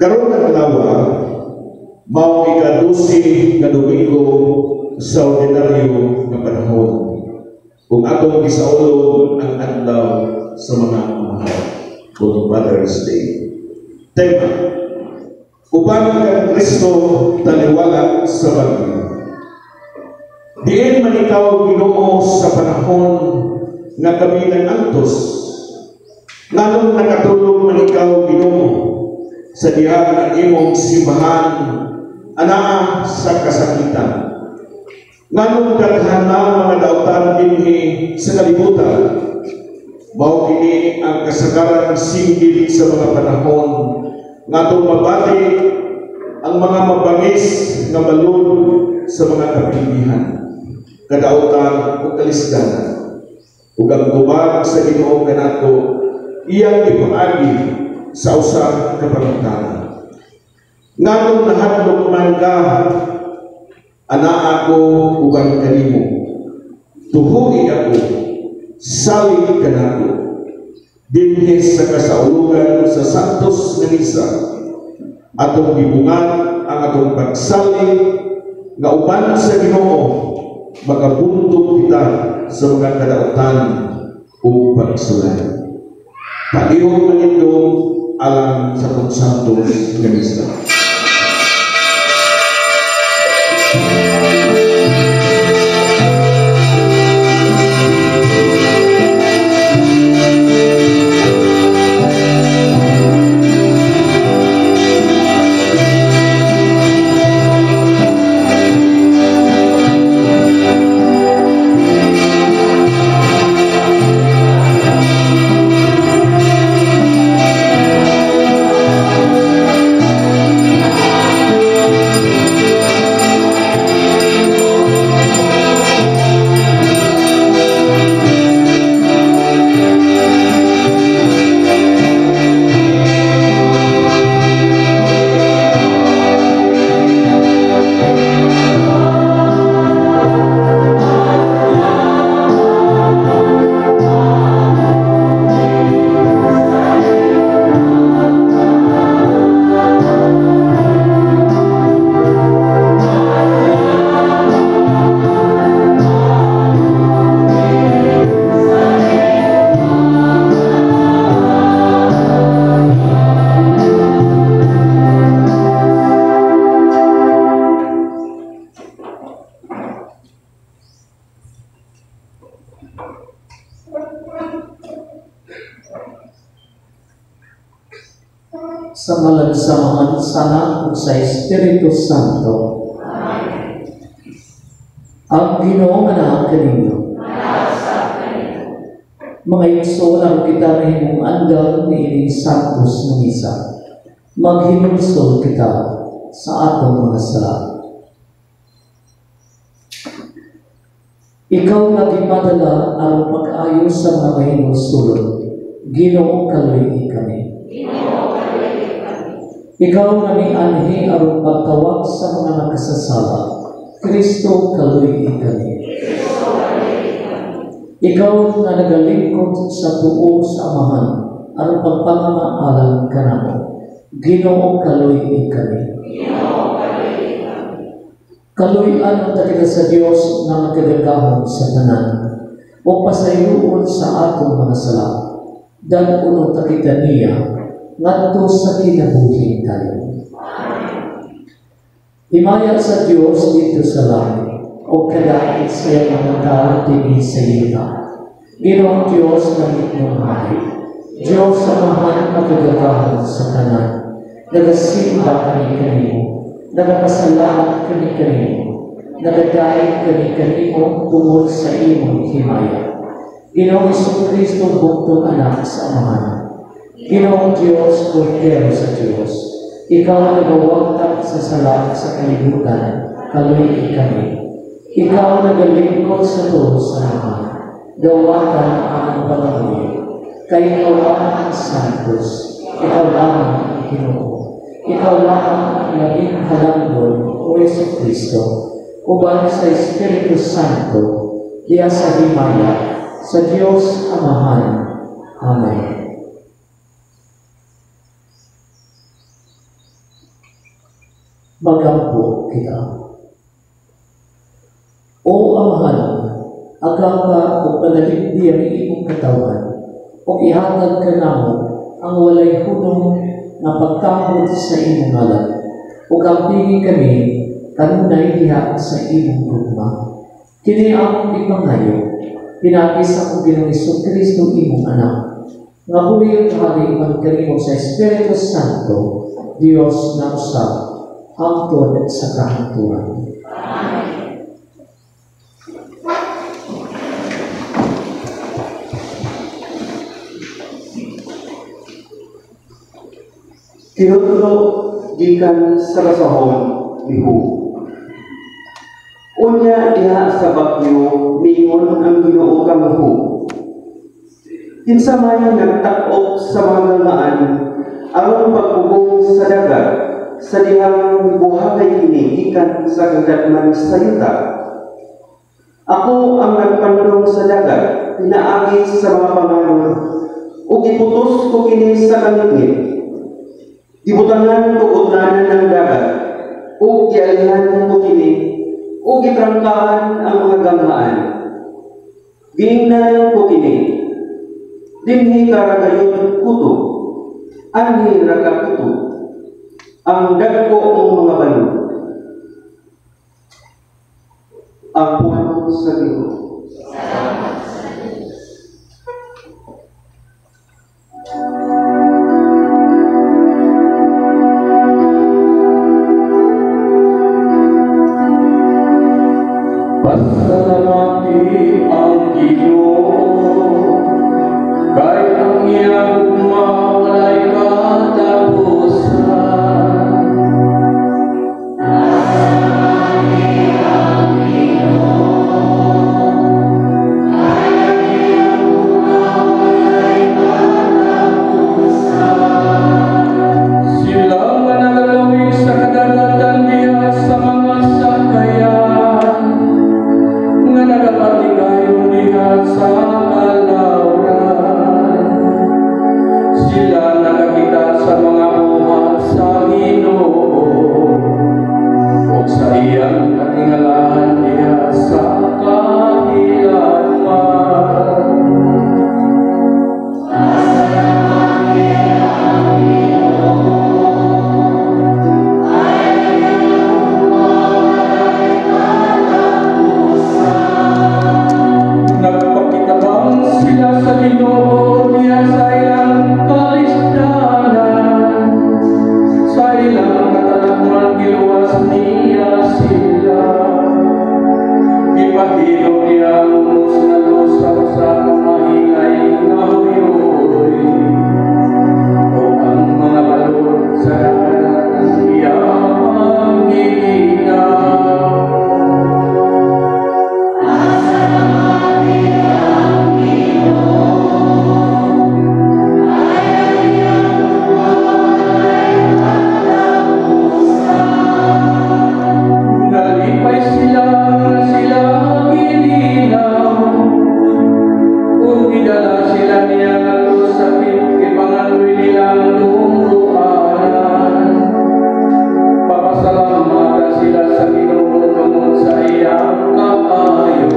Karon nga adlaw, mao ika-12 nga Domingo sa ordinaryo nga panahon. Kung atong gisaulog ang adlaw sa mga mahal, kung Mother's Day. Tema, uban kang Kristo taliwala sa bagyo. Diin man ikaw Ginoo sa panahon nga kami antos, nganong nakatulog man ikaw Ginoo sa diha nga imong simbahan anaa sa kasakitan. Nganong daghan na mga dautan dinhi sa kalibutan, mao kini ang kasagaran singgil sa mga panahon nga mabati ang mga mabangis nga balod sa mga kapilihan, kadautan o kalisdanan, ug ang gubag sa Ginoo kanato iyang ipaagi sa usa ka pangutana. Nganong nahadlok man ka, ana ako uban kanimo, tuhugi ako, salig kanako, dinhi sa kasaulugan sa santos nga misa, atong gibungan ang atong pagsalig nga uban sa Ginoo, makabuntog kita sa mga kadautan o pagsulay. Palihog man ito alang sa atong santos nga misa. Sa ngalan sa Ama, sa Anak, ug sa Espiritu Santo. Amen. Ang Ginoo nga naa kaninyo. Mga igsoon kita na himong andal ni ining santos nga misa. Maghinulsol kita sa atong mga sala. Ikaw nga gipadala aron mag-ayo sa mga mahinulsolon, Ginoo kaluy kami. Ikaw nga ni anhi aron pagtawag sa mga nakasasala, Kristo kaluy kami. Ikaw nga nagalingkod sa tuo sa Amahan aron pagpamamaalan kanamo, Ginoo kaluy kami. Kaluy-an ang takita sa Dios nga magkagagahon sa tanan o pasayuon sa atong mga sala, dan unong takita niya ngadto sa kinabuhi tayo. Himaya sa Dios dito sa langit o kadait sa mga tao dinhi sa yuta. Ginoong Dios ng itong hari, Dios Amahan magkagagahon sa tanan, nagasimba kami kanimo, nagapasalamat kami kanimo, nagadait kami kanimo tungod sa imong himaya. Ginoong Jesucristo buktong anak sa Amahan, Ginoong Diyos, Kordero sa Diyos, ikaw ang nagawagtag sa sala sa kalibutan, kaluy kami. Ikaw ang nagalingkod sa tulo sa Amahan, gawatan ang pangaluy. Kay ikaw lamang ang santos, ikaw lamang ang Ginoo. Ikaw lamang ang naging halangdon o Jesucristo, uban sa Espiritu Santo, diya sa himaya, sa Diyos Amahan. Amen. Magampo kita. O Amahan, agang ka o palaligdi ang imong katawan, o ihatag ka namo ang walay hunong na pagkamot sa imong ngalan, o kampingin kami kanunay diha sa imong gugma. Kini ang ipangayo, pinagis ang Ginoong Kristo imong anak, nga huli ang hari pagkanimo sa Espiritu Santo, Diyos na usap, hangtod sa kahaturan. Tinutulo gikan sa kasahon ni Hu. Unya diha sa bagyo mingon ang Ginoo kang Hu. Kinsa may nagtak-ok sa mga galmaan aron pagbubong sa dagat sa dihang buhagay kini gikan sa kagadman sa yuta. Ako ang nagpandong sa dagat pinaagi sa mga panganon ug iputos ko kini sa langit. Gibutangan ko ugnanan ng dagat, o gialihan ko kini, o gitrangkaan ang mga gamaan. Giningnan ko kini, dinhi karagayon kuto, anhi raga kuto, ang dagko ang mga balo. Ang puno sa Ginoo. Pasalamati ang Ginoo, kay ang iyang walay katapusan. Pasalamati ang Ginoo, kay ang iyang walay katapusan. Sila nga nagalawig sa kadagatan diha sa mga sakayan, nga nagapatigayon diha sa kalawran. Sila nakakita sa mga buhat sa Ginoo, o sa iyang katingalahan diha sa kahilaman. Pasalamati ang Ginoo, ay ang iyong walay katapusan. Nagpakitabang sila sa Ginoo diha sa ilang kalisdanan, sa ilang katalagman giluwas niya sila. Ipahilo niya ang unos na lusaw sa mahingay na huyuri, o ang mga balod sa dagat iyang ginaw. Pasalamati ang Ginoo, ay ang iyang walay katapusan. Nalipay sila ginilaw, kung gidala sila niya ngadto sa ipangaloy nilang lungruanan. Papasalamat sila sa Ginoo tungod sa iyang kaayo,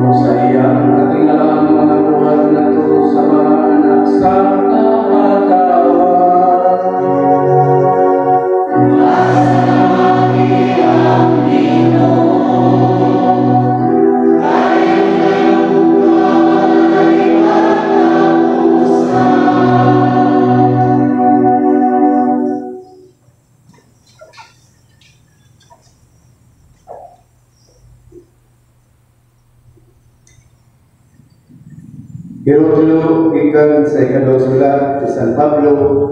o sa iyang katingalaang mga buhat nato sa mga anak sa katawan. Pasalamati ang Ginoo, ay ang iyang walay katapusan. Tinutulo gikan sa ikadawang sulat ni San Pablo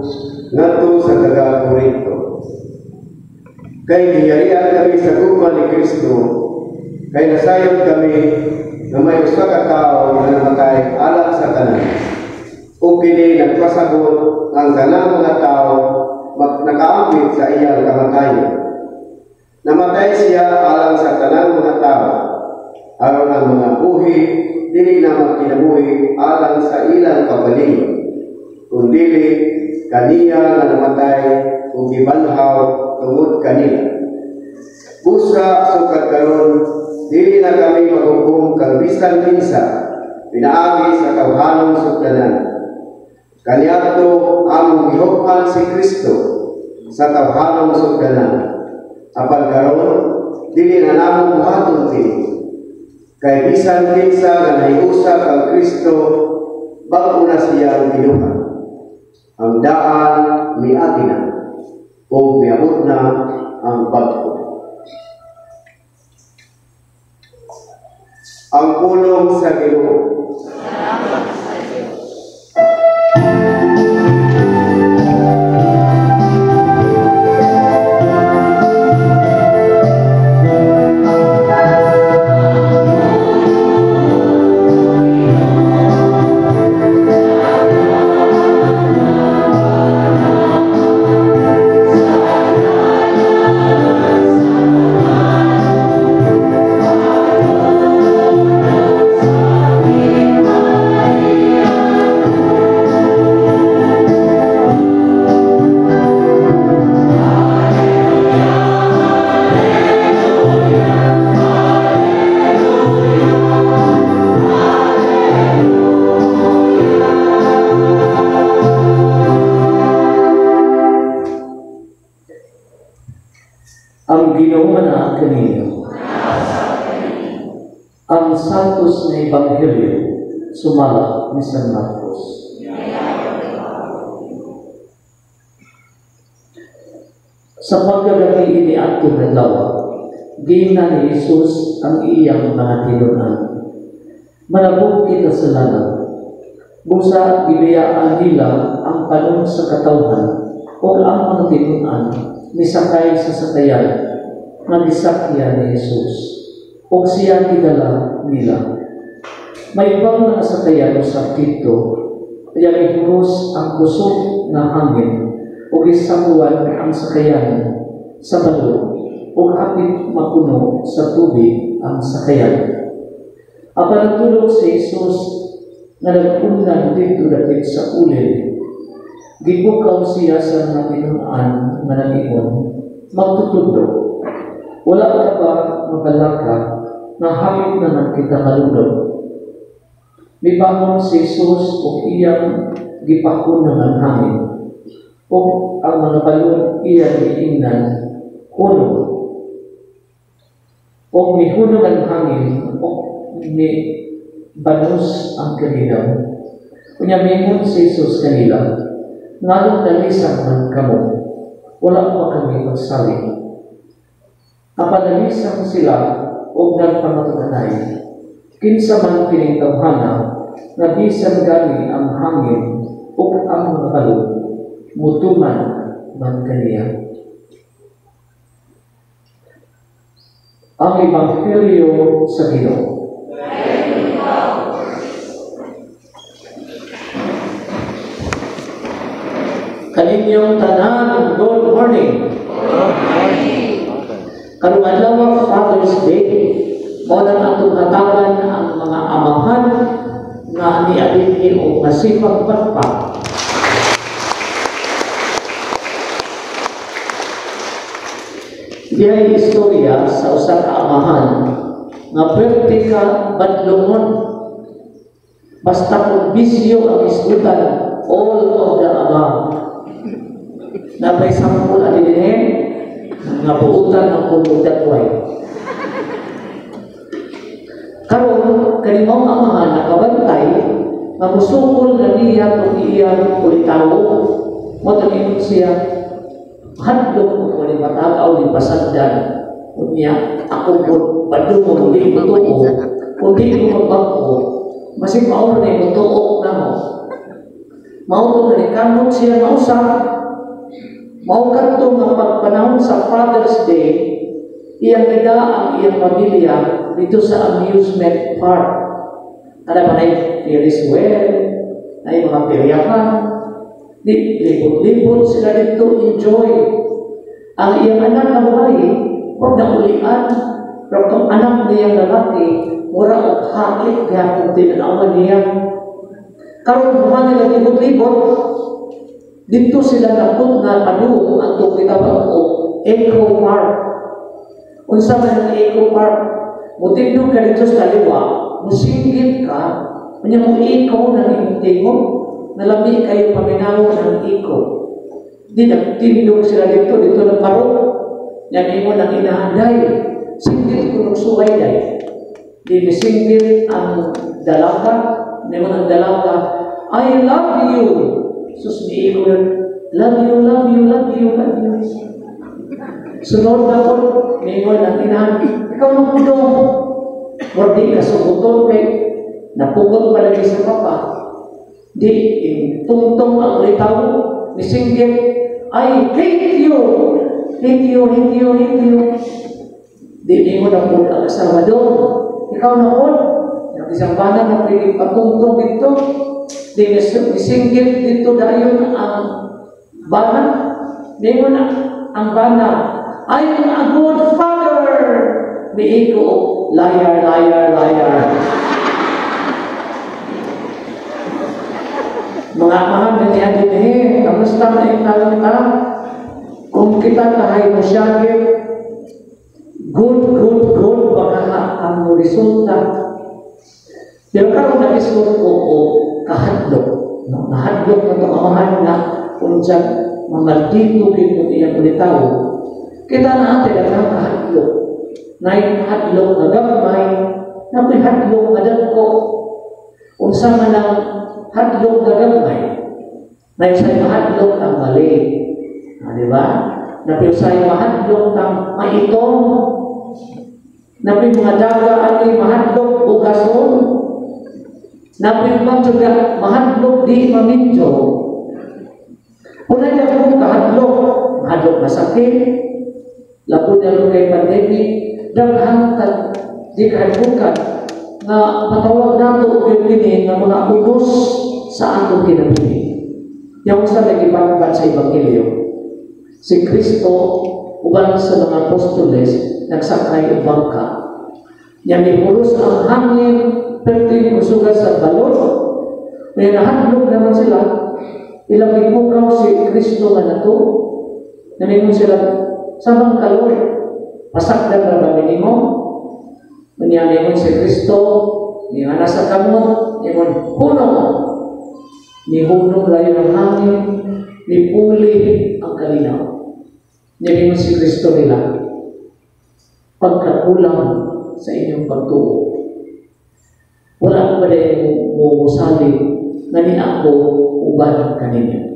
ngadto sa taga-Korinto. Kay giyarian kami sa gugma ni Kristo, kay nasayon kami na may usa ka tawo nga namatay alang sa tanan. Ug kini nagpasagot ang tanang mga tawo nakaambit sa iyang kamatayon. Namatay siya alang sa tanang mga tawo, aron ang mga buhi dili na magkinabuhi alang sa ilang kabalingon, kundi kaniya nga namatay ug gibanhaw tungod kanila. Busa sukad karon dili na kami maghukom kag bisan kinsa pinaagi sa tawhanong sugdanan. Kaniadto among gihukman si Kristo sa tawhanong sugdanan. Apan karon dili na namong buhaton kini. Kay bisan kinsa nga nahiusa kang Kristo bago na siyang ginuha. Ang daan miagi na o miabot na ang bagko. Ang pulong sa Ginoo. Ang Ginoo na kaninyo. Ang santos na Ebanghelyo sumala ni San Marcos. Sa pagkagabi ini ato ng lawa, gina ni Jesus ang iyang mga tinunan. Manabog kita sa lanang. Busa gibiyaan nila ang panon sa katawhan o ang mga tinunan nisakay sa sakayan nga gisakyan ni Jesus o siya gidala nila. May ibang mga sakayan sa Tito kaya ihuros ang kusog na hangin o gisakuan ang sakayan sa balon o hapit mapuno sa tubig ang sakayan. Apan natulog si Jesus na nag-unlan dito dapit sa ulil. Gibukaw siya sa mga tinuan na nag-ion, magtutudlo. Wala ka ba magalaka na hapit naman kita malulog? Mibangon si Jesus o iyang gipakunan ng hangin o ang mga balon iyang giingnan kuno o mihunog ang hangin o ni banus ang kanilang. Kunya mingon si Jesus kanila, ngalong nalisang man kamo, wala pa kami magsaling. Napanalisang sila o nagpamatuganay, kinsa man pinitawhana, na bisan gani ang hangin o ang mga balon, mutuman man kaniya. Ang Ebanghelyo sa Ginoo. Kaninyong tanan, good morning. Good morning. Karong adlaw Father's Day, mo nang atong hatagan ang mga amahan nga niadili o masipag patpat. Diay istorya sa usa ka amahan nga perti ka badlongon. Basta kung bisyo ang isgutan, all of the above. Napay sampul adilin nga buutan ang kumudat way. Karon kanimaw amahan nakabantay nga musukol na niya kung iyang kulitawo mo tanong siya hadlok ko ni matagaw ni pasagdan unya ako po padung hindi ko tuo kundi ko magbangko masig maor na yung tuo na mo mauto na ni kamot siya mausap. Mao kadto nga pagpanahon sa Father's Day, iyang ida ang iyang pamilya dito sa amusement park. Ada ba na Ferris wheel, ay mga peryahan, libot-libot sila dito, enjoy. Ang iyang anak na babae, huwag na ulian, pero kung anak niyang lalaki, mura o hakit, kaya kung tinanawan niya. Karoon buman nila libot-libot, Dito sila napot na panuo ang tukitawag o Eco Park. Unsa man ang Eco Park, mutindog ka dito sa kaliwa, musinggit ka, kanya mong ikaw ng imong mo, nalabi kayo paminaw ng ikaw. Di nagtindog sila dito ng parok, yan mo ng inahanday, singgit ko ng suway day. Di misinggit ang dalaga, naman ang dalaga, I love you. Sus, di ko love you, love you, love you, love you. Sunod na po, ngayon ang inahan, ikaw na po doon. Mordi ka subuton kay napugod pa lagi sa papa. Di, tungtong ang litaw, misinggit, I hate you, hate you, hate you, hate you. Di mo na po ang asawa doon. Ikaw na po, isang bana na pwede patungtong dito, di misinggit dito dahil ang bana, di mo na ang bana, I am a good father. Di ko, liar, liar, liar. Mga mahal na niya din kamusta na italang ka? Kung kita kahay mo siya, good, baka ang resulta. Pero karoon na isot ko o kahadlok. Nahadlok na ito kamahal na kung dyan mamaldito kito iyang ulitaw. Kita na ate ang kahadlok. Na yung hadlok na gamay, na may hadlok na dagko. Kung sama ng hadlok na gamay, na yung sa'yo mahadlok ang mali. Diba? Na yung sa'yo mahadlok ang maitong. Na may mga daga at may mahadlok o gason. Na may mga mahadlok di mamidyo. Kung na yung kahadlok, mahadlok na sakit, lapod na kay pandemic, daghang di kahadlokan na matawag nato o pipinin ng mga unos sa atong kinabili. Yung sa nag-ibangban sa Ebanghelyo, si Kristo uban sa mga apostoles nagsakay ng bangka. Niya nipulos ang hangin pero tinusugat sa balon. May nahadlok naman sila, ilang ipukaw si Kristo nga nato, namingon sila, samang kalor, pasakdan na ba minimo? Nangyayamon si Kristo, niya nasa kamot, niya hunong. Ni hunong layo ng hangin, ni puli ang kalinaw. Niya si Kristo nila, pagkakulang sa inyong pagtuo. Wala pa rin mo sabi na ni ako uban kanina.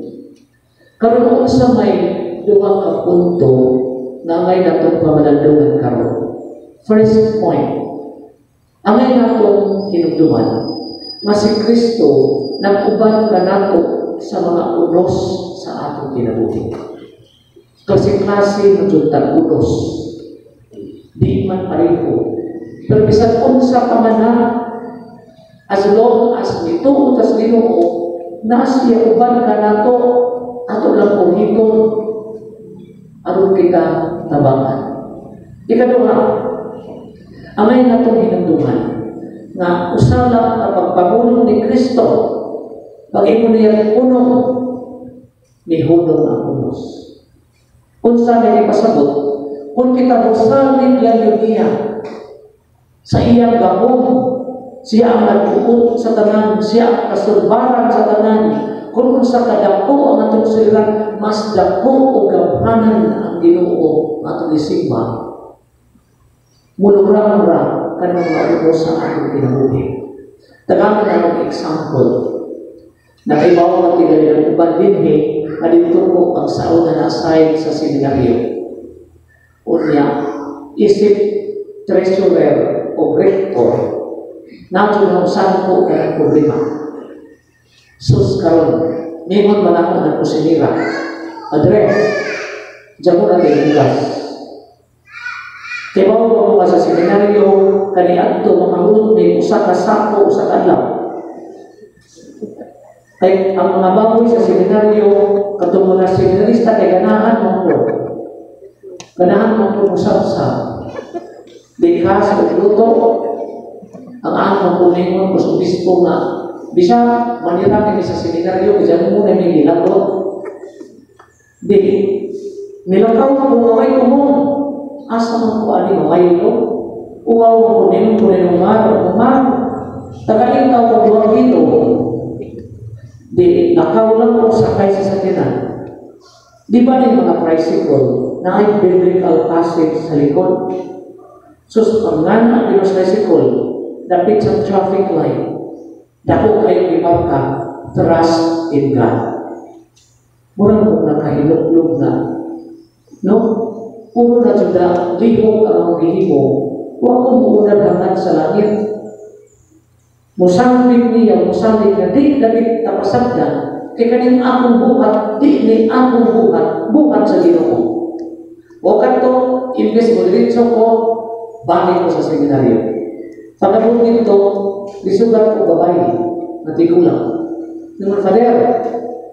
Karoon sa may duwang ka punto na ngay natong pamalandungan karon. First point, angay natong hinugduman nga si Kristo nag-uban ka nato sa mga unos sa atong kinabuhi. Kasi klase ng juntang unos. Di man pareho. Pero bisan unsa pa man na, as long as nito utas Ginoo na siya uban ka nato ato lang puhiton aron kita tabangan. Ikaduha, amay natong hinungduman nga usala ang pagpamulong ni Kristo pag-imo niya puno ni hunong ang unos. Unsa na ipasabot kung kita busalin lang niya sa iyang gabong, siya ang nagbuot sa tanan, siya ang kasulbaran sa tanan. Kung sa kadako ang atong silang, mas dako o gamhanan ang Ginoo atong isigba. Mulurang-rang kanang mga unos sa atong kinabuhi. Tagamit ang example. Nakaibaw ang tigali ng uban dinhi, kadito ko ang sauna na aside sa seminaryo. Unya, isip treasurer o rector, nato na usahan po ka ng problema. Sus karon, ningon man ako ng kusinira. Adre, dyan mo natin ilas. Kaya mo sa seminaryo, kaniadto mga hulog may usa ka sako, usa ka adlaw. Kaya ang mga baboy sa seminaryo, katong mga seminarista, kay ganahan mo po. Ganahan mo po musab-sab. Bikas o luto, ang among puningon ko sa bispo nga, bisa, manira kami sa seminaryo, kaya mo na may ginagawa. Di, nilakaw ko mamay kumon. Asa man ko ani mamay ko? Uwaw mo ko nilong ko nilong umaro. Tagaling tao ko buwag dito. Di, nakaw lang ko sakay sa sakyanan. Di ba na yung mga tricycle na ay biblical passage sa likod? Sus, pangana ang tricycle, dapit sa traffic light, dako kayo imarka, trust in God. Murang kung nakahilog-log na, no? Puro na juda, lihok ang gihimo, huwag kong muunag hanggang sa langit. Musambit niya, musambit na di dapit tapasagdan, kaya kaning akong buhat, di ni akong buhat sa Ginoo. O kanto, imbes mo diretso ko, balik ko sa seminaryo. Pagkabot nito, isugat ko babae, natigulang. Naman, Father,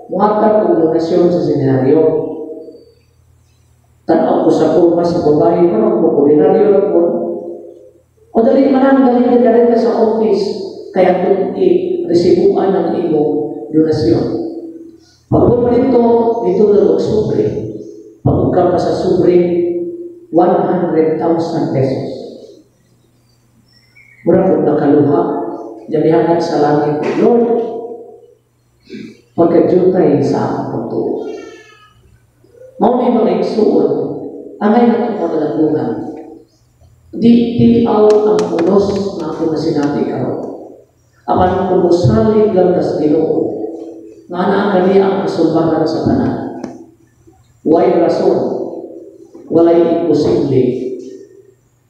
muhatag ko donasyon sa seminaryo. Tanaw ko sa kurma sa babae, parang mo ordinaryo lang po. O dali manang galing ka rin sa office, kaya kung i-resibuan ng iyong donasyon. Pagod nito, dito na sobre. Pagka pa sa sobre, 100,000 pesos. Mura kung nakaluha, jamihangan sa langit, Lord, pagkajutay sa aking pagtuo. Mau may mga igsuon, angay na ito paglagungan. Di ang unos na ako na sinabi ka. Apan kung salig lang kas Ginoo, nga na kami ang kasulbahan sa tanan. Way rason, walay imposible,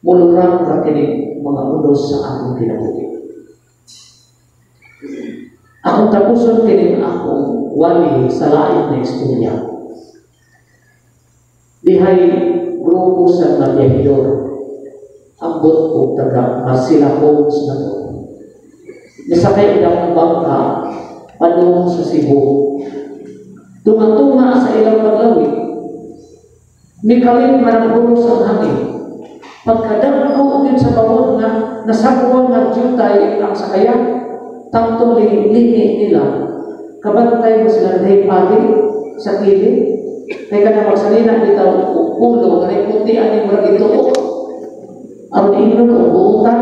mulurang rakinig mga unos sa akong kinabuhi. Akong tapuson kining akong wali sa lain na istorya. Dihay grupo sa Magyahidor, ambot ko taga Marcela Homes na to. Nasakay ang bangka, padung sa Cebu. Tunga-tunga sa ilang paglawin, mikalit marangguros ang hangin. Pagkadagko din sa bawon na nasakuan ng jutay ang sakayan, tangtong lini nila, kabantay mo sila na pagi sa kilid, kaya ka na magsalina dito ulo, na puti ang imurag ito, ang ino ko, buutan.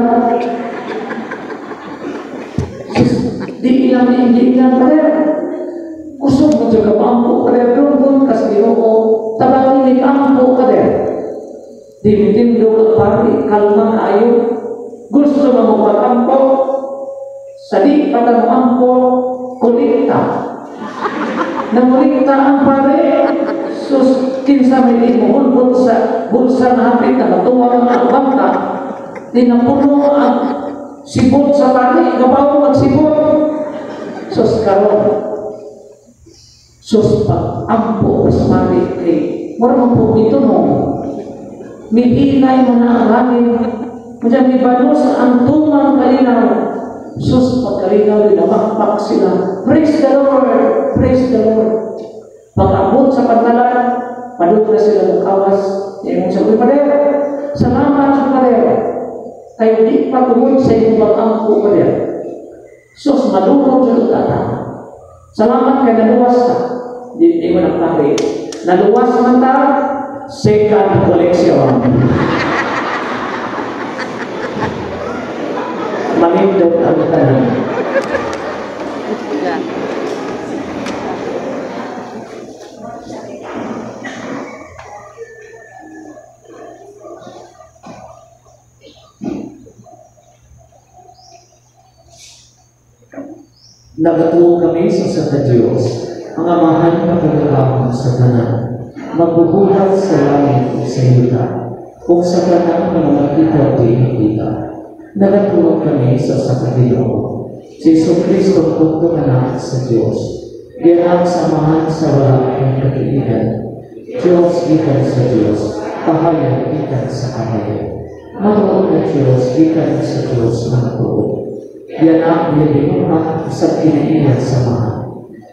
Di ilang parer. Kusog mo dyan kapampo parer. Doon kasi Ginoo, tabangin ni kampo parer. Di mitindo ang pari, kalma kayo. Gusto mo magpampo, sadi patang ampo, kulikta. Namulikta ang pare, sus, kinsa may di mo bulsa na hapit na matuwang na bangka, di napuno ang sipot sa pari, kapaw magsipot. Sus karon, sus pag-ampo sa pari kay marang po ito mo. Mihinay mo na ang langit, madyan ibanos ang tumang kalinaw. Sus pagkalinaw, linamakpak sila. Praise the Lord! Praise the Lord! Pag-abot sa pantalan, padug na sila ng kawas. Yung sabi, Pader, salamat sa Pader. Kayo di patuloy sa inyong pag-ampo, Pader. Sus, malunod sa lutata. Salamat kay naluwas ka. Di mo ng pari. Naluwas man ta, second collection. Mamindot ang tanan. Nagatuo kami sa Diyos, ang amahan na pagkakapon sa tanan, magbubuhat sa langit o sa yuta, o sa tanan na makita o inikita. Nagatuo kami sa Ginoo, si Jesu-Cristo punto anak sa Diyos, diyan ang samahan sa wala ng katiigan, Diyos ikan sa Diyos, pahayan ikan sa kahayan. Matuon na Diyos ikan sa Diyos na matuon. Yan ang nilimunan sa kinainan samahan.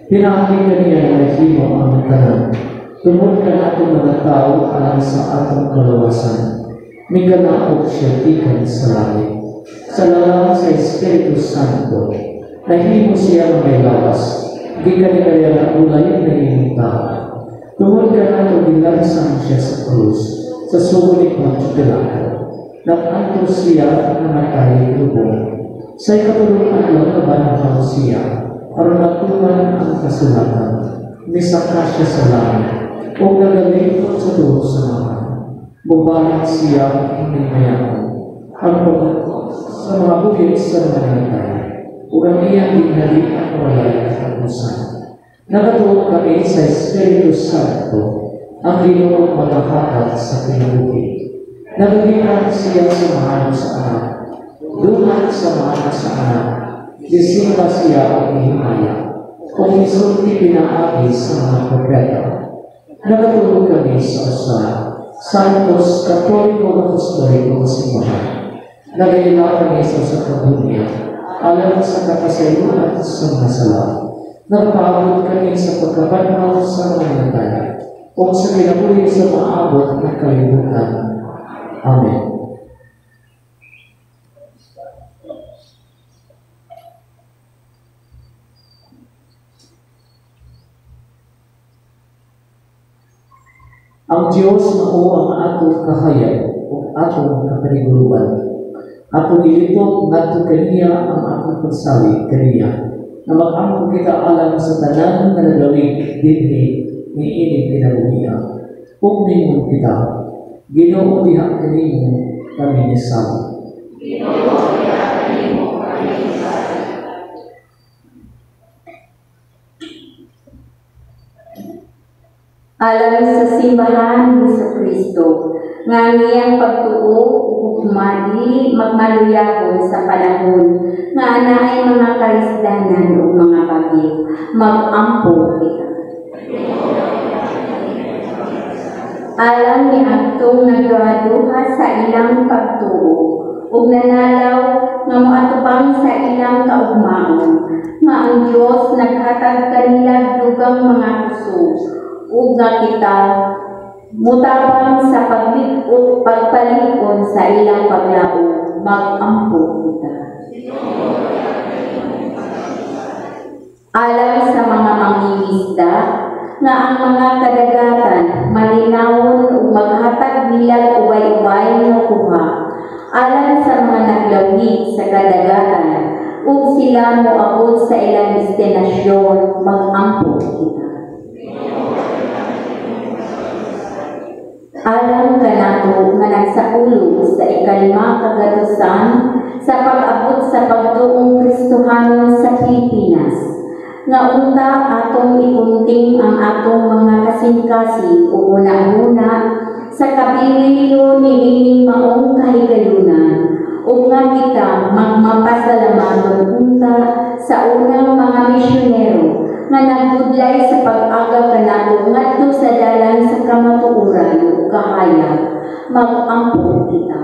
Pinakita niya na himo ang tanan. Tungod ka na itong mga tao alang sa atong kalawasan. May kanaok siya ikan sa langit. Sa lalang sa Espiritu Santo, nahimo siya may lawas. Di ka ni kaya na ulay na imong tao. Tungod ka na tumilansang siya sa krus, sa sulit ng Pilato, nag-antos siya na matay lubong. Sa ikatulungan lang kabanahaw siya, para matuman ang kasulatan, nisaka siya sa langit, o nagalingkod sa dulo sa mga. Bubalat siya hindi mayaman, ang pagkakot sa mga bukit sa mga nangyay, o ang iyang dinali at walay at kapusan. Nakatuog kami sa Espiritu Santo, ang Ginoong magkakakat sa kinabuhi. Nagagitan siya sa mahal sa anak, duman sa mahal sa anak, disimba siya ang ihimaya, kung isulti pinaagi sa mga propeta. Nakatulog kami sa usa, Santos Katoliko Apostoliko Simbahan. Nagaila kami sa kabunya, alam sa kakasayunan sa mga sala. Nagpaabot kami sa pagkabanaw sa mga natay, o sa kinabuhi sa maabot ng kalibutan. Amen. Ang Diyos mao ang atong kahayag o atong kapaniguluhan. Atong ilibot ngadto kaniya ang atong pagsalig kaniya, na mag-ampo kita alam sa tanan nga nagawig dinhi niining kinabuhiya. Ug ningon kita, Ginoo diha kanimo kami nisama. Alam sa simbahan ni sa Kristo, nga ngayang pagtuo ug humali magmaluyahon sa panahon, nga anaay mga karisdanan o mga bagyo, mag-ampo kita. Alam ni atong nagduha sa ilang pagtuo, ug nanalaw nga moatubang sa ilang kaugmaon, nga ang Dios naghatag kanila dugang mga puso, ug nga kita mutabang sa pagpalikon sa ilang paglaom, mag-ampo kita. Alam sa mga mangingisda nga ang mga kadagatan malinawon ug maghatag nila ubay-ubay nga kuha. Alam sa mga naglawig sa kadagatan ug sila moabot sa ilang destinasyon, mag-ampo kita. Alam ka nato nga nagsaulog sa ikalima kagadusan sa pag-abot sa pagtuong Kristohanon sa Pilipinas, nga unta atong ipunting ang atong mga kasing-kasing o una-una sa kabiliyo ni ining maong kahigayunan, ug nga kita magmapasalamaton unta sa unang mga misyonero nga nagbudlay sa pag-aga kanato ngadto sa dalan sa kamatuoran ug kahayag, mag-ampo kita.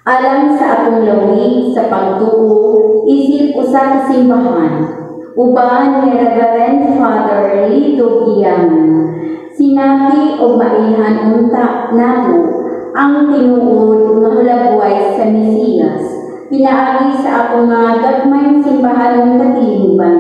Alam sa atong lawi sa pagtuo, isip usa ka simbahan, uban ni Reverend Father Lito Giyaman, sinabi o maihan unta nato ang tinuod nga hulagway sa Mesiyas, pinaagi sa atong mga gagmayng simbahanong katilingban,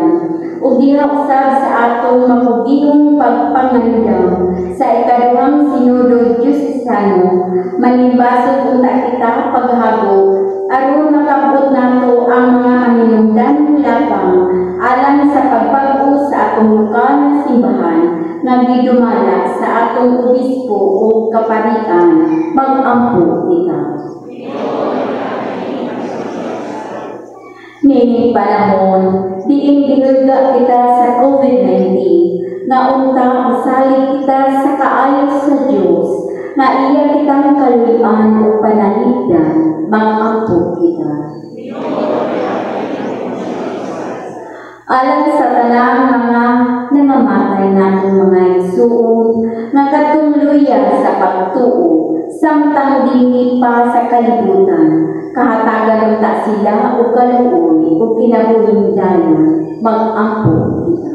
ug diha usab sa atong mapugihong pagpangandam sa ikaduhang Sinodo Diocesano, manibasog unta kita paghago aron makabot nato ang mga mahinungdan lapang alang sa pagbago sa atong lokal na simbahan nga gidumala sa atong obispo o kaparian, mag-ampo kita. Ngayong panahon, diing ginulga kita sa COVID-19, na unta usalig kita sa kaayos sa Diyos, na iya kitang kaluyan o panalipdan, mag-ampo kita. Alang sa tanang mga namamatay natong mga igsuon, nga katungluya sa pagtuo, samtang dinhi pa sa kalibutan, kahatagan unta sila o kaluoy o kinabuhing dalan, mag-ampo kita.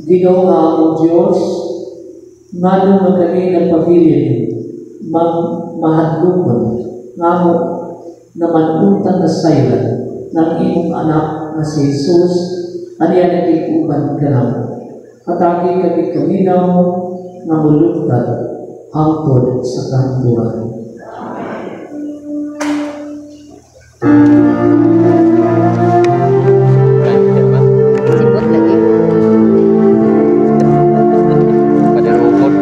Ginoo nga ang Diyos, nga nung magkami nagpabilin, mahadlukon, ngamo na manuntang na saylan ng imong anak na si Jesus, aniya nagikuban ka namo. Atagi kami kaminaw nga mulugtad hangtod sa kahangturan. Sibot lagi. Pada robot.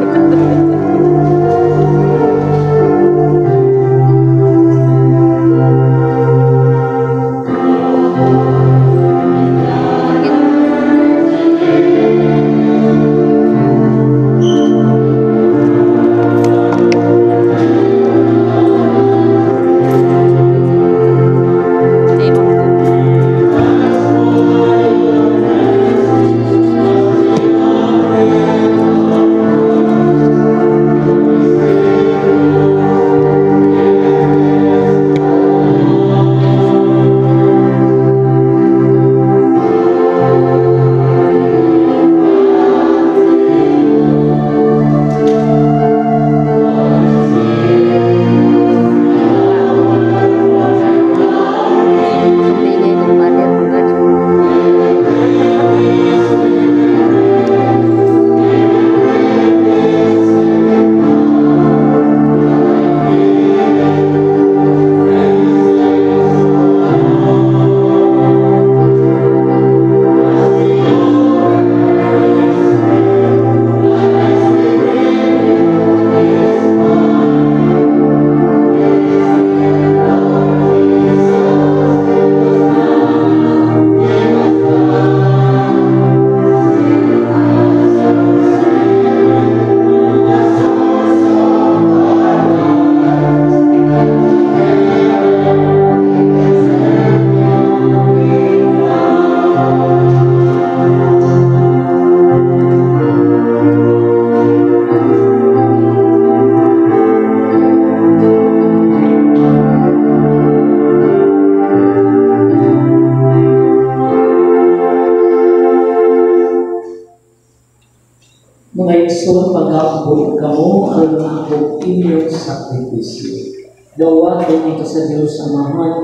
Mga igsoon, pag-aabot kamo ang akong inyong sakripisyo. Dawaton ito sa Diyos Amahan,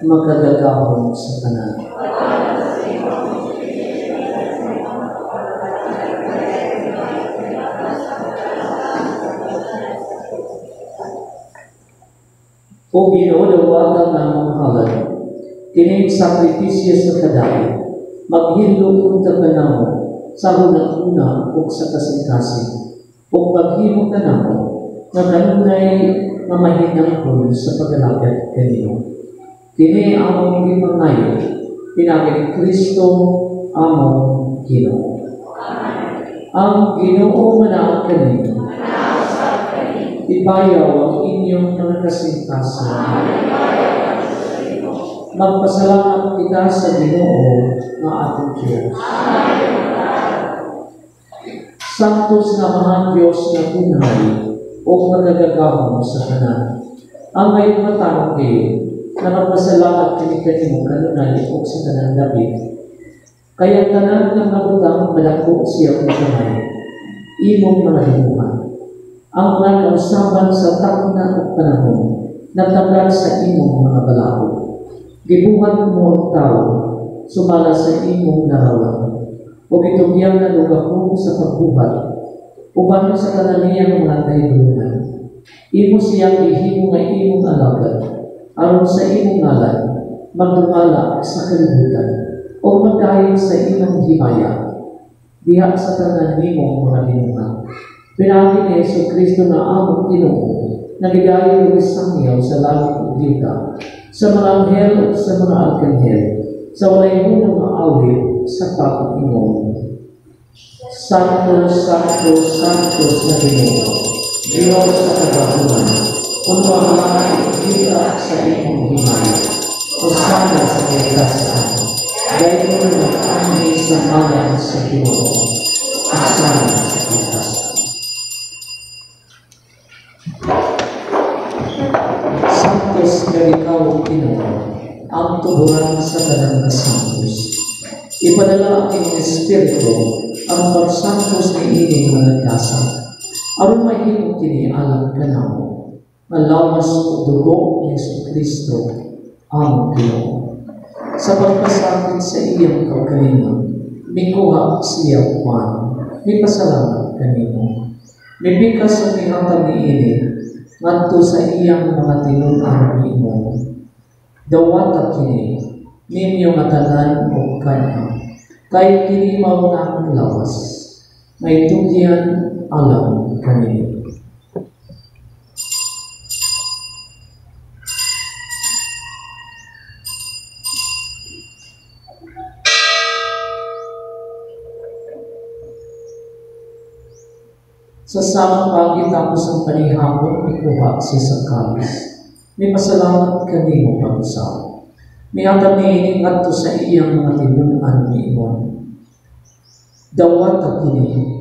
magkagagahon sa tanan. O Ginoo, dawaton ang mga halad, kining sakripisyo sa kadayon, maghilo kung taganamo, sa unang-una o sa kasing-kasing, o paghimo ka namo, na kanunay mamahinangkon sa paglalakad kanino. Kini among ipangayo, pinagin Kristo among Ginoo. Ang Ginoo manaog kanino, ibayaw ang inyong mga kasing-kasing. Magpasalamat kita sa Ginoo na ating Diyos. Santos na mahal Diyos na tunay o magagagahon sa tanan. Ang ngayon matanong kayo na magpasalamat kami kanimo kanunay o sa tanan David. Kaya tanan ng nabutang malako siya kung kamay, imong mga himuhan. Ang mga kausaban sa takna o panahon, nagtanggal sa imong mga balako. Gibuhat mo ang tao, sumala sa imong larawan. O gitugyan na lugakong sa pagbuhat, uban sa kananiyang mga kahidulungan. Imo siyang ihimo nga imong alagad, aron sa imong ngalan, magdumala sa kalibutan, o magkain sa imong himaya, diha sa tanan nimong mga binuhat. Pinagi ni Yesu Kristo na among Ginoo, nagigayon ng isang niyaw sa langit o dita, sa mga anghel o sa mga arkanghel, sa walay mo ng awit sa pag-ingong. Santos, Santos, Santos na Ginoo, Diyos sa kagabuhan, puno ang langit kita sa imong himay, o sana sa kaytasan, dahil mo na nag-anay sa ngalan sa Ginoo, o sana sa kaytasan. Santos na ikaw, Ginoo, ang tuburan sa tanang na Santos. Ipadala ang iyong Espiritu ang pagsantos ni ining mga nagkasa. Aron mahimong kini alam ka namo. malawas o dugo ni Jesucristo ang Ginoo. Sa pagpasakit sa iyang kaugalingon, mikuha siya Juan, may pasalamat kanimo. May bikas ang ihatag niini, ngadto sa iyang mga tinunan nimo. Dawata kini, ninyo nga tanan o kana, kay kini mao na ang lawas, may tugyan alam kanino. Sa samang pagitapos ang panihapon, ikuha si Sakalis. May pasalamat kanimo pag-usaw. May hatag niining ngadto sa iyang mga tinunan ni Imon. Dawata kini,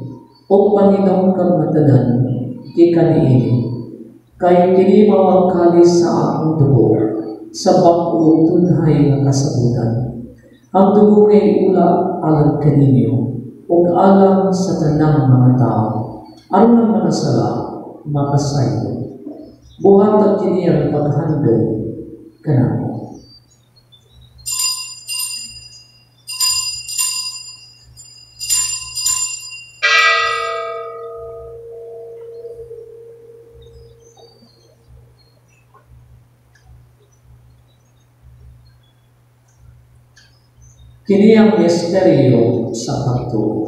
o Panginoon kang matanan, ika niini, kay kini mawagkalis sa akong dugo, sa bako tunhay nga kasabutan. Ang dugo ngay ula alam kaninyo, ug alam sa tanang mga tao, aron ang mga sala, mapasayo. Buhat kini ang paghandog kanamo. Kini ang misteryo sa pagtuo.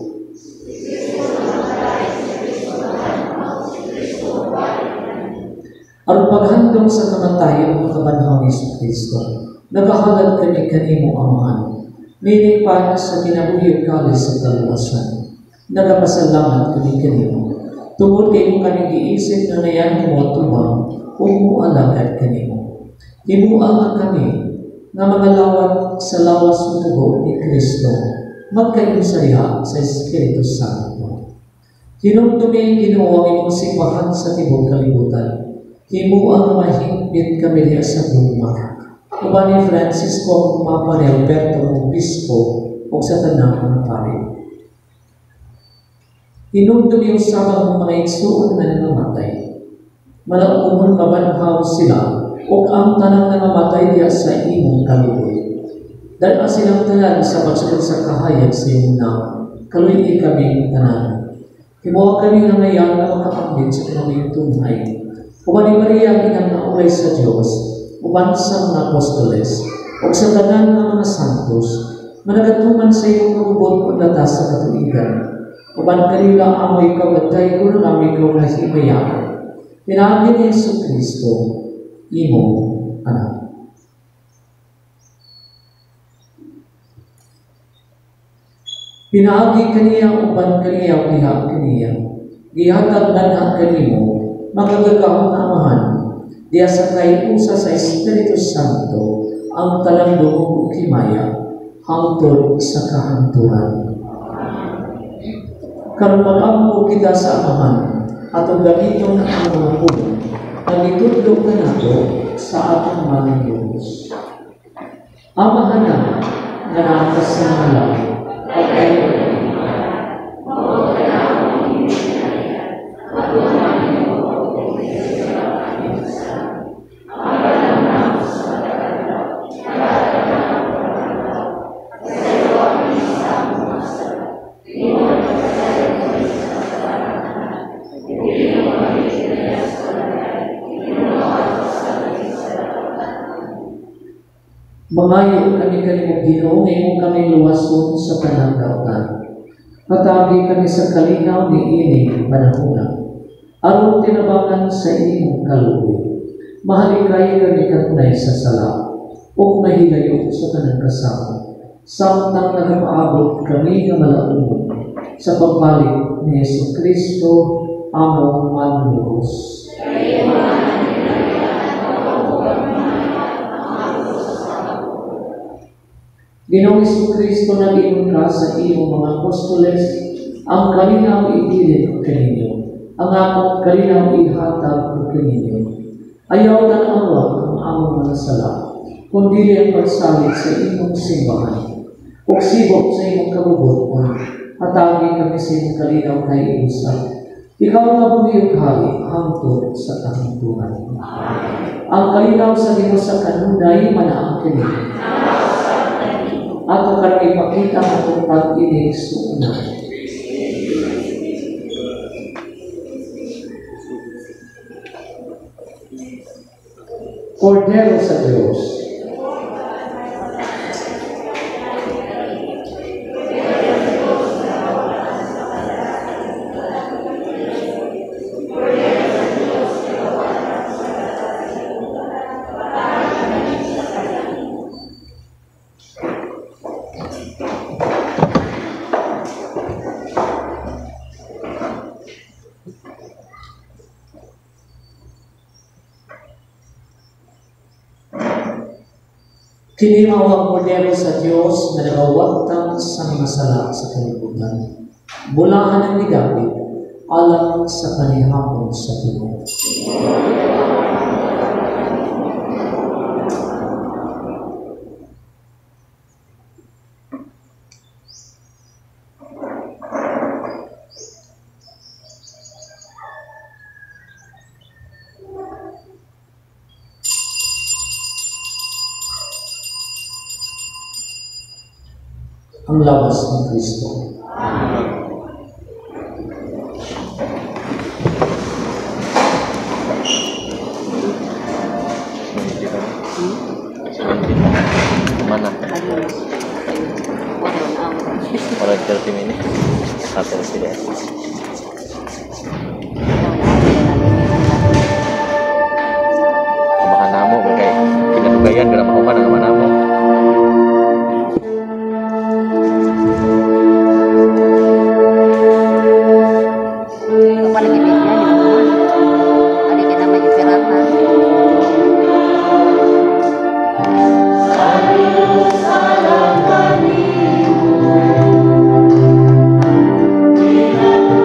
Ang paghandog sa kamatayon ng kabanhaw ni Jesucristo, nagahalad kami kanimo amahan, meaning para sa kinabuhi kalis sa kaluwasan. Nagapasalamat kami kanimo. Tungod kay mo kami giisip na ngayon mo tubang, kung mo alagad kanimo. Himuang kami na mga lawat sa lawas ng tugo ni Kristo, magkainsaya sa Espiritu Santo. Hinumdumi Ginoo ang imong simbahan sa tibok kalibutan. Himuang mahigpit kami niya sa luma. Uban ni Francisco ang Papa ni Alberto Obispo o sa tanang mga pari. Hinumdumi yung sabang mga igsuon na nangamatay. Malaumon mabanhaw sila o ang tanang nangamatay niya sa imong kaluoy. Dahil silang tanan sa pagsunod sa kahayag sa iyong naon, kaluoy kami tanan. Himuang kami na ngayon na makapaglit sa kaming tunay. Uban ni Maria kinangnaulay sa Diyos, uban sa mga apostoles, o sa tanan ng mga santos, managatuman sa iyong magubod o latas sa katuigan. Uban kanila amoy kagatay ko na amoy ko na himayaan. Pinagin ni Jesucristo, imo anak. Pinaagi kaniya uban kaniya diha kaniya. Gihatag na kanimo magagagahong na amahan, diya sa kaiusa sa Espiritu Santo, ang talandong ukimaya, hangtod sa kahanturan. Karumagampo kita sa amahan, at ang gamiton ang mga puno, nagitudlog na nato sa atong mga Diyos. Amahan na, nanakas na malang, at kayo Mangayo kami kanimong Ginoo, ngayong kami luwason sa tanang dautan. Patabi kami sa kalinaw ni ining panahuna. Aron tinabangan sa imong kaluoy. Mahalikay kami kanunay sa sala, o mahilayo sa tanang kasama. Samtang nagapaabot kami nga malaumon sa pagbalik ni Jesucristo, among manlulus. Ginoong Jesucristo, nag-inom ka sa iyong mga apostoles, ang kalinaw ipilit ko kaninyo, ang akong kalinaw ihatag ko kaninyo. Ayaw na awa ang among mga sala, kundi ang pagsalit sa iyong simbahan, o sibok sa iyong kabubuton, hatagi kami sa iyong kalinaw kay usap. Ikaw na buyog hari hangtod sa kahimpungan. Ang kalinaw sa Dios sa kanunay manaang kini. Ato kan ipakita ang atong pag-inig suuna. Kordero sa Diyos. Kini mao ang kordero sa Dios na nagawagtang sa mga sala sa kalibutan. Bulahan ang ni David alang sa kanihapon sa Ginoo. Ang labas ng Kristo. Mana? Para 30 minutes. Satu sila. Kamahan namo kay kinabugayan kada mahuman ang kamahan namo. Thank you.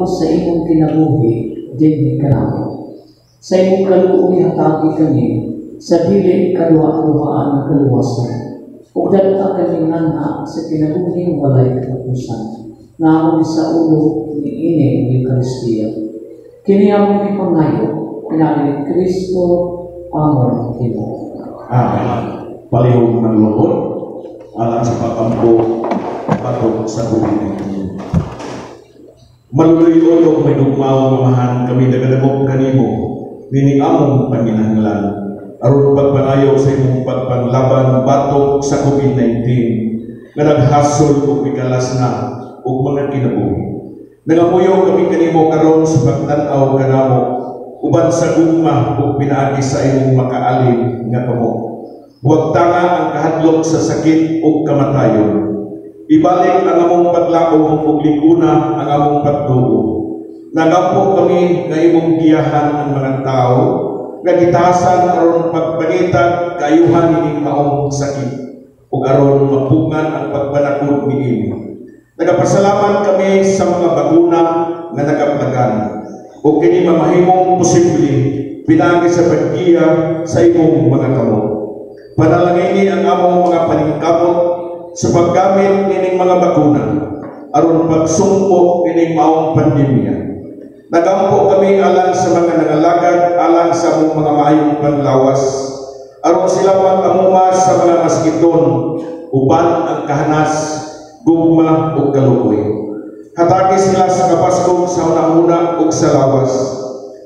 Pagbago sa imong kinabuhi, din kanamo. Sa imong kaluoy hatagi kami, sa dili kaluwa-luwaan ng kaluwasan. Ug dagta kami nganha sa kinabuhing walay katapusan. Nga sa ulo ni ini ni Kristiya. Kini among ipangayo, pinagi Kristo amon kimo. Amen. Palihog ng lupot, alang sa pakampo, patog sa COVID-19. Maluloy o may dugmaw mamahan kami nagadagok kanimo, nini among panginahanglan, aron pagpangayo sa imong pagpanglaban batok sa COVID-19, nga naghasol o mikalas na o mga kinabuhi. Nangamuyo kami kanimo karon sa pagtanaw kanamo, uban sa gugma o pinaagi sa imong makaalim nga kamo. Huwag tanga ang kahadlok sa sakit o kamatayon. Ibalik ang among paglaom o liguna ang among pagtuo. Nagampo kami na imong giyahan ang mga tao, nga gitasan aron pagpangitag kayuhan ining maong sakit, o aron mapugngan ang pagpanakod niini. Nagapasalamat kami sa mga bakuna nga nagaplagan, o kini mamahimong posible pinagi sa paggiya sa imong mga kamot. Panalangini ang among mga paningkamot sa paggamit nining mga bakuna aron pagsungko nining maong pandemya. Nagampo kami alang sa mga nangalagad, alang sa among mga maayong panlawas, aron sila mag-amuma sa mga maskiton, uban ang kahanas, gugma o kalukoy. Hatagi sila sa kapaskong sa unang-una o sa lawas,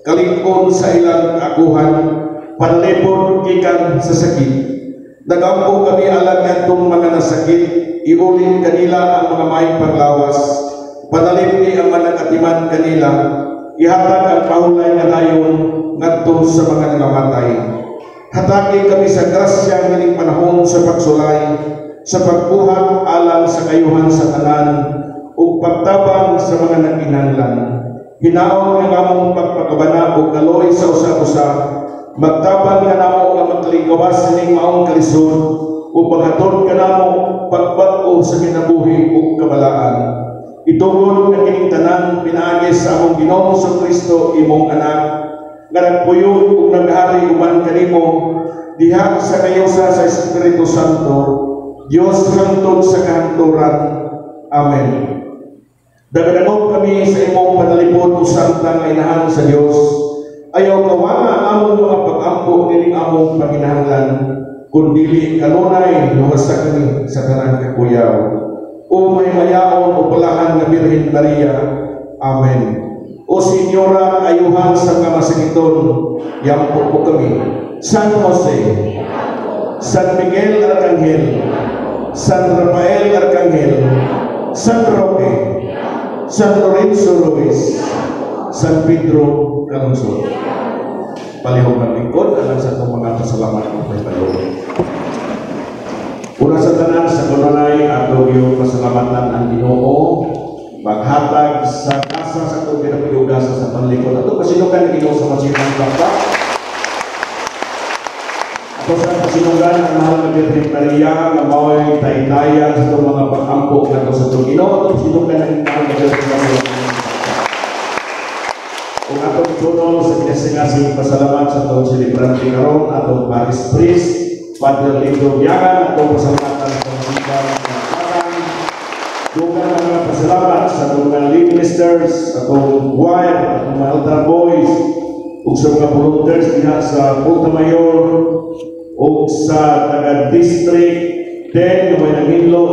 kalingkon sa ilang kaakuhan, panlipod gikan sa sakit. Nagampo kami alang ngatong mga nasakit, iulin kanila ang mga maayong panglawas, panalipni ang manangatiman kanila, ihatag ang pahulay nga dayon ngadto sa mga nangamatay. Hatagi kami sa grasya ng panahon sa pagsulay, sa pagbuhat alang sa kayuhan sa tanan, o pagtabang sa mga nagkinahanglan. Hinaon nga among pagpakabana o kaloy sa usa-usa, magtabang nga namo nga magkalingkawas ning maong kalisod, o paghatod ka namo pagbag-o sa kinabuhi o kabalaan. Itugod nga kining tanan pinaagi sa among Ginoong Kristo imong anak, nga nagpuyo ug naghari uban kanimo diha sa kayusa sa Espiritu Santo, Dios hangtod sa kahanturan. Amen. Dagadagog kami sa imong panalipod usang nga inahan sa Dios. Ayaw kawana among mga pag-ampo nining among panginahanglan, kundili kanunay luwasa kami sa tanan kakuyaw. O may mayaon o palahan na Birhen Maria. Amen. O Senyora, ayuhan sa kamasakiton, yampo po kami. San Jose, San Miguel Arcangel, San Rafael Arcangel, San Roque, San Lorenzo Ruiz, San Pedro Calungsod. Palihog ng lingkod, alang sa itong mga pasalamat ng Panginoon. Una sa tanan sa kanunay ato yung pasalamatan ang Ginoo, maghatag sa kasa sa itong pinapilugasa sa panlikod. Ato pasinugan ng Ginoo sa masipang baka. Ato sa pasinugan ang mahal na Birhen Maria na maway taytayan sa itong mga pag-ampo na ito sa itong Ginoo. Ato pasinugan ng mahal na Birhen Maria. Kung atong tunong sa kinasingasing pasalamat sa itong celebrante karon, atong Paris Priest, Padre Lindo Biagan, atong pasalamatan sa mga dugang mga pasalamat sa mga lead ministers, atong choir, atong mga altar boys, ug sa mga volunteers diha sa Punta Mayor, ug sa taga-district 10 na may nanghilo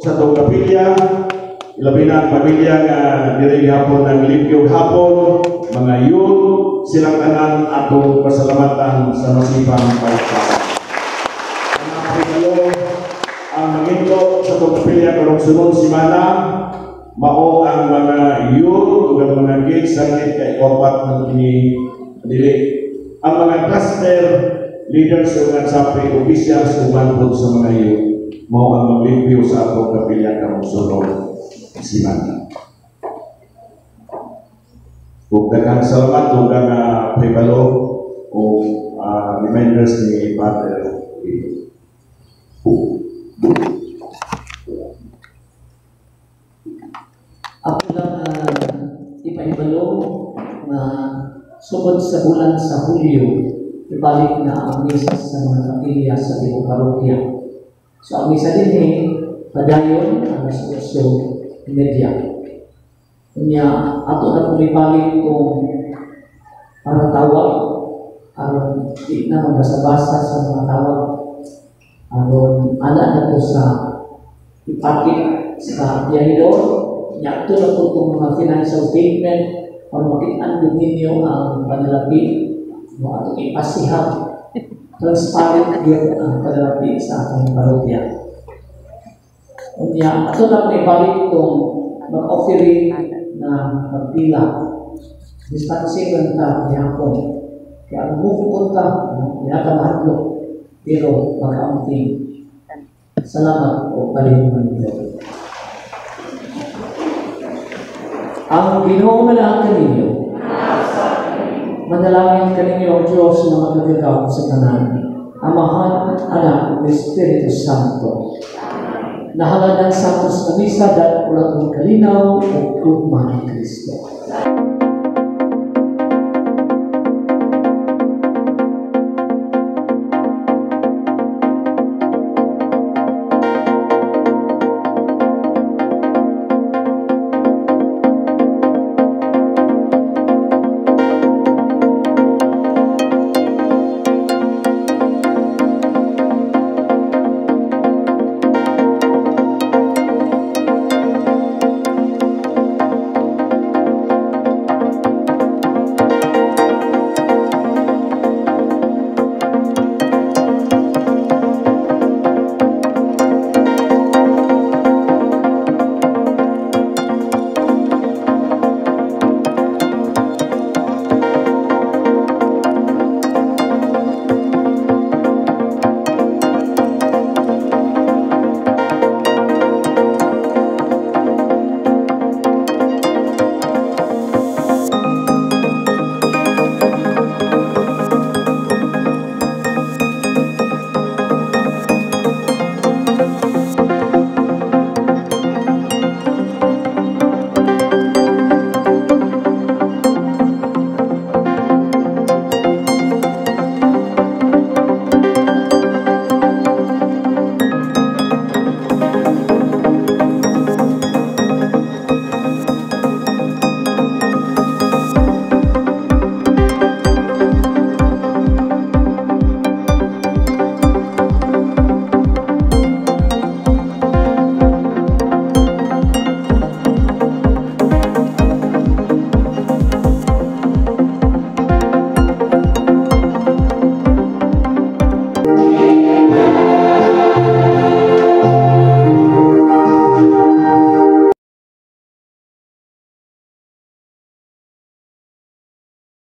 sa itong kapilya, ilabi na ang pamilya nga diri hapon ng limpyo hapon, mga youth, silang tanan atong pasalamatan sa masipang pagkakas. Ang manginto sa pagpapilya karong sunod simana, mao ang mga youth ug ang mga kids sa kay opat ng dili. Ang mga cluster leaders ug ang sapi officials uban po sa mga youth, mao ang maglimpyo sa atong kapilya karong sunod simana. Ug daghang salamat ug ang pribalo o reminders ni Padre. Ako lang Sugod sa bulan sa Hulyo, ibalik na ang misa sa mga kapilya sa iyong parokya. So ang misa din padayon ang media. Kanya ato na pumibalik kung para tawag, aron di na magbasa-basa sa mga tawag, aron ala na po sa ipakit sa tiyahidor, niya ito na po itong mga financial statement, para makitaan din ninyo ang panalapi, mo ato ipasihab, transparent yun ang panalapi sa atong parokya. Kanya ato na pumibalik itong mag-offering na magpila. Distancing lang ta hapon. Kaya ang move ka, ka mahadlok. Pero mag-aunting. Salamat o palimutan nyo. Ang Ginoo malaki ninyo. Manalangin ka ninyo ang Diyos na magagagaw sa tanan. Amahan, Anak, Espiritu Santo. Nahalagan sa Santos na Misa dahil ulatong kalinaw o kugma ni Kristo.